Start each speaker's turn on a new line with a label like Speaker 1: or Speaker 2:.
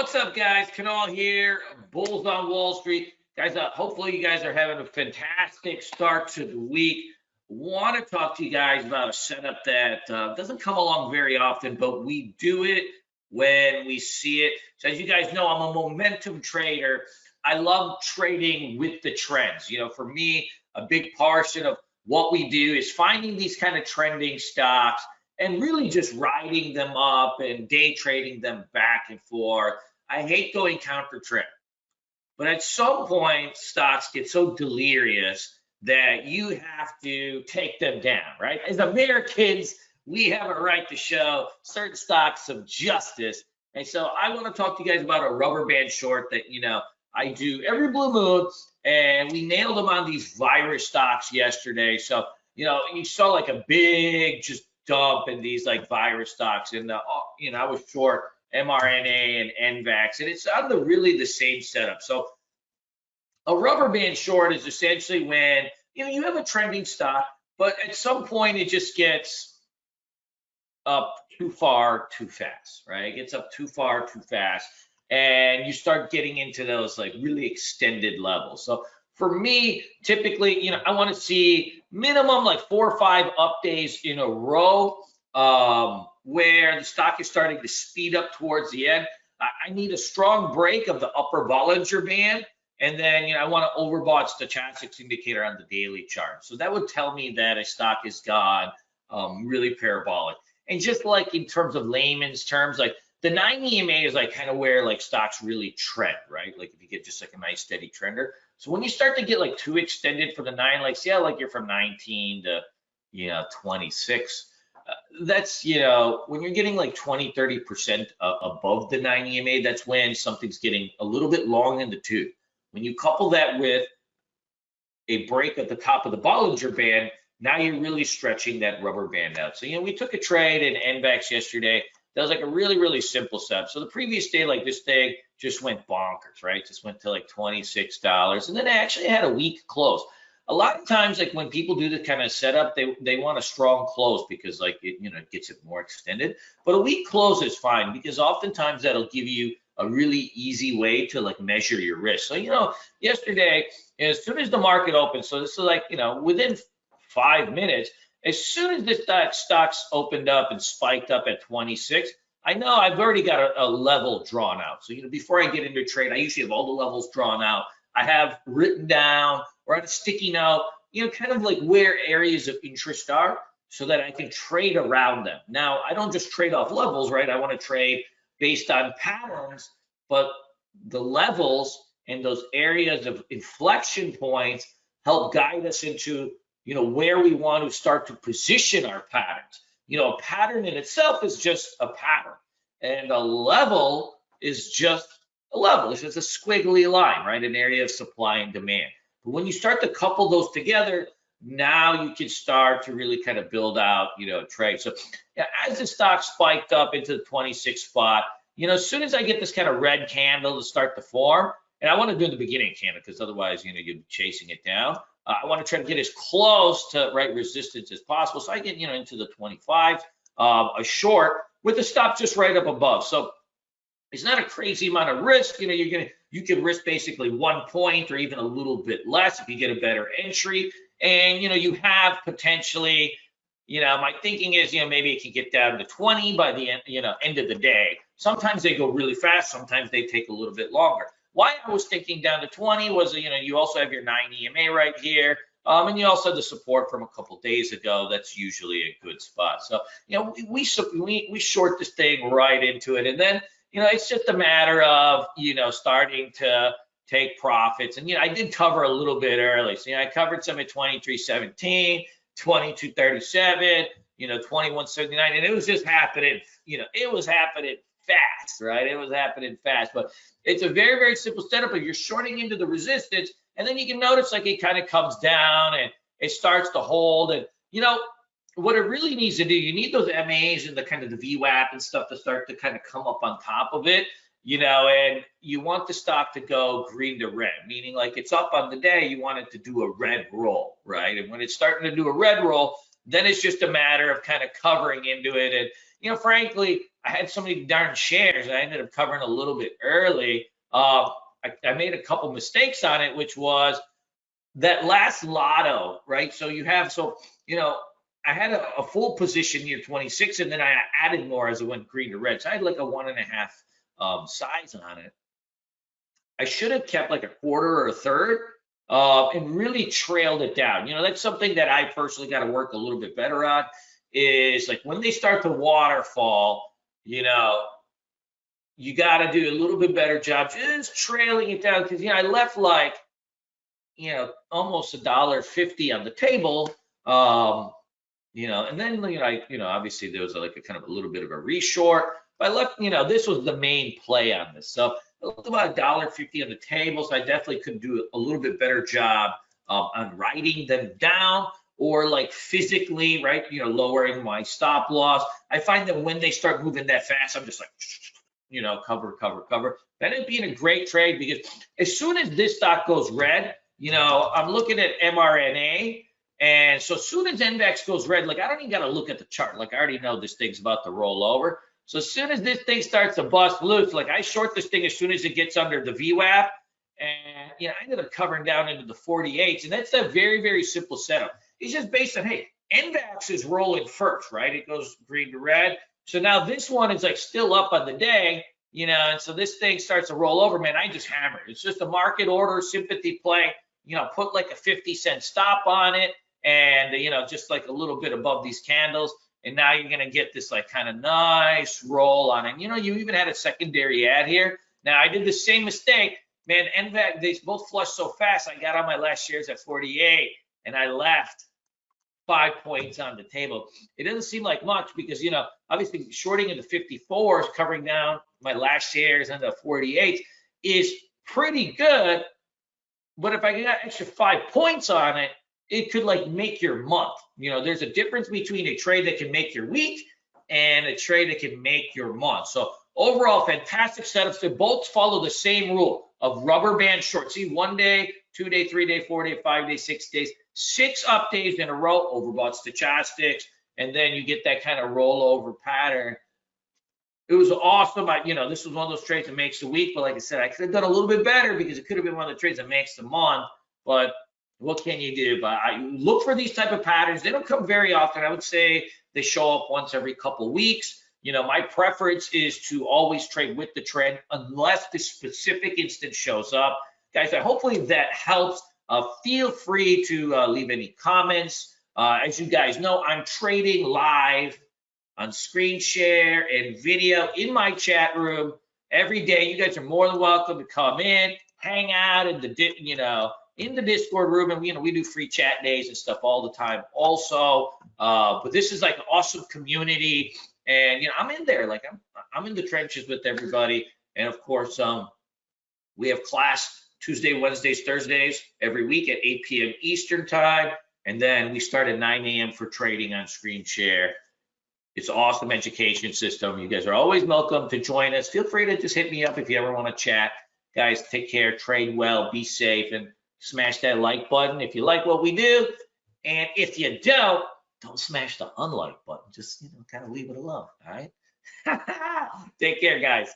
Speaker 1: What's up, guys? Kanal here, Bulls on Wall Street. Guys, hopefully you guys are having a fantastic start to the week. Want to talk to you guys about a setup that doesn't come along very often, but we do it when we see it. So as you guys know, I'm a momentum trader. I love trading with the trends. For me, a big portion of what we do is finding these kind of trending stocks and really just riding them up and day trading them back and forth. I hate going counter trend, but at some point, stocks get so delirious that you have to take them down, right? As Americans, we have a right to show certain stocks some justice. And so I want to talk to you guys about a rubber band short that, I do every blue moon, and we nailed them on these virus stocks yesterday. So, you saw like a big just dump in these like virus stocks, and I was short mRNA and NVAX, and it's on really the same setup. So a rubber band short is essentially when you have a trending stock, but at some point it just gets up too far too fast, right? It gets up too far too fast, and you start getting into those like really extended levels. So for me, typically, I want to see minimum like 4 or 5 up days in a row where the stock is starting to speed up towards the end. I need a strong break of the upper Bollinger Band, and then I want to overbought stochastics indicator on the daily chart. So that would tell me that a stock is gone really parabolic. And just like in terms of layman's terms, like the 9 EMA is like kind of where like stocks really trend, right? Like if you get just like a nice steady trender. So when you start to get like too extended for the 9, like say like you're from 19 to 26, that's when you're getting like 20-30% above the 9 EMA, that's when something's getting a little bit long in the tooth. When you couple that with a break at the top of the Bollinger Band, now you're really stretching that rubber band out. So we took a trade in NVAX yesterday. That was like a really, really simple setup. So the previous day, like this thing just went bonkers, right? Just went to like $26, and then it actually had a weak close. A lot of times, like when people do this kind of setup, they want a strong close because like it gets it more extended. But a weak close is fine because oftentimes that'll give you a really easy way to like measure your risk. So yesterday, as soon as the market opened, so this is like within 5 minutes, as soon as this stocks opened up and spiked up at 26, I know I've already got a level drawn out. So before I get into a trade, I usually have all the levels drawn out. I have written down or on a sticky note, kind of like where areas of interest are so that I can trade around them. Now, I don't just trade off levels, right? I want to trade based on patterns, but the levels and those areas of inflection points help guide us into, where we want to start to position our patterns. A pattern in itself is just a pattern, and a level is just a level. It's just a squiggly line, right? An area of supply and demand. But when you start to couple those together, now you can start to really kind of build out, a trade. So as the stock spiked up into the 26 spot, as soon as I get this kind of red candle to start to form, and I want to do the beginning candle because otherwise, you'd be chasing it down. I want to try to get as close to right resistance as possible. So I get, into the 25, a short with the stop just right up above. So it's not a crazy amount of risk. You can risk basically 1 point or even a little bit less if you get a better entry. And, you have potentially, my thinking is, maybe it can get down to 20 by the end, end of the day. Sometimes they go really fast. Sometimes they take a little bit longer. Why I was thinking down to 20 was, you also have your 9 EMA right here. And you also have the support from a couple days ago. That's usually a good spot. So, we short this thing right into it. And then, it's just a matter of, starting to take profits. And, I did cover a little bit early. So, I covered some at 23.17, 22.37, 21.79. And it was just happening, it was happening fast, right? It was happening fast. But it's a very, very simple setup. If you're shorting into the resistance, and then you can notice like it kind of comes down and it starts to hold. And, what it really needs to do, you need those MAs and the kind of the VWAP and stuff to start to kind of come up on top of it, and you want the stock to go green to red, meaning like it's up on the day, you want it to do a red roll, right? And when it's starting to do a red roll, then it's just a matter of kind of covering into it. And, frankly, I had so many darn shares, I ended up covering a little bit early. I made a couple mistakes on it, which was that last lotto, right? So I had a full position near 26, and then I added more as it went green to red. So I had like a 1.5 size on it. I should have kept like a quarter or a third, and really trailed it down. That's something that I personally got to work a little bit better on, is like when they start to waterfall, you got to do a little bit better job just trailing it down, because I left like almost $1.50 on the table. And then obviously there was like a kind of a little bit of a reshort, but I left, this was the main play on this. So I left about $1.50 on the table, so I definitely could do a little bit better job on writing them down, or like physically, right, lowering my stop loss. I find that when they start moving that fast, I'm just like, cover, cover, cover. That ended up being a great trade, because as soon as this stock goes red, I'm looking at mRNA. And so as soon as NVAX goes red, like I don't even got to look at the chart. Like I already know this thing's about to roll over. So as soon as this thing starts to bust loose, like I short this thing as soon as it gets under the VWAP. And, I ended up covering down into the 48s. And that's a very, very simple setup. It's just based on, hey, NVAX is rolling first, right? It goes green to red. So now this one is like still up on the day, and so this thing starts to roll over, man. I just hammer it. It's just a market order, sympathy play, put like a 50-cent stop on it. And, just like a little bit above these candles. And now you're going to get this like kind of nice roll on it. You even had a secondary ad here. Now I did the same mistake, man. NVAX, they both flushed so fast. I got on my last shares at 48 and I left 5 points on the table. It doesn't seem like much because, obviously shorting into 54s, covering down my last shares into 48 is pretty good. But if I got extra 5 points on it, it could like make your month. There's a difference between a trade that can make your week and a trade that can make your month. So overall, fantastic setups. They both follow the same rule of rubber band short. See, 1 day, 2 day, 3 day, 4 day, 5 day, 6 days, 6 up days in a row, overbought stochastics, and then you get that kind of rollover pattern. It was awesome. This was one of those trades that makes the week, but like I said, I could have done a little bit better because it could have been one of the trades that makes the month. But what can you do? But I look for these type of patterns. They don't come very often. I would say they show up once every couple of weeks. My preference is to always trade with the trend unless the specific instance shows up. Guys, hopefully that helps. Feel free to leave any comments. As you guys know, I'm trading live on screen share and video in my chat room every day. You guys are more than welcome to come in, hang out in the Discord room, and we do free chat days and stuff all the time also. But this is like an awesome community, and I'm in there, like I'm in the trenches with everybody. And of course, we have class Tuesday, Wednesdays, Thursdays every week at 8 p.m. Eastern time, and then we start at 9 a.m. for trading on screen share. It's an awesome education system. You guys are always welcome to join us. Feel free to just hit me up if you ever want to chat. Guys, take care, trade well, be safe, and smash that like button if you like what we do. And if you don't smash the unlike button. Just, kind of leave it alone, all right? Take care, guys.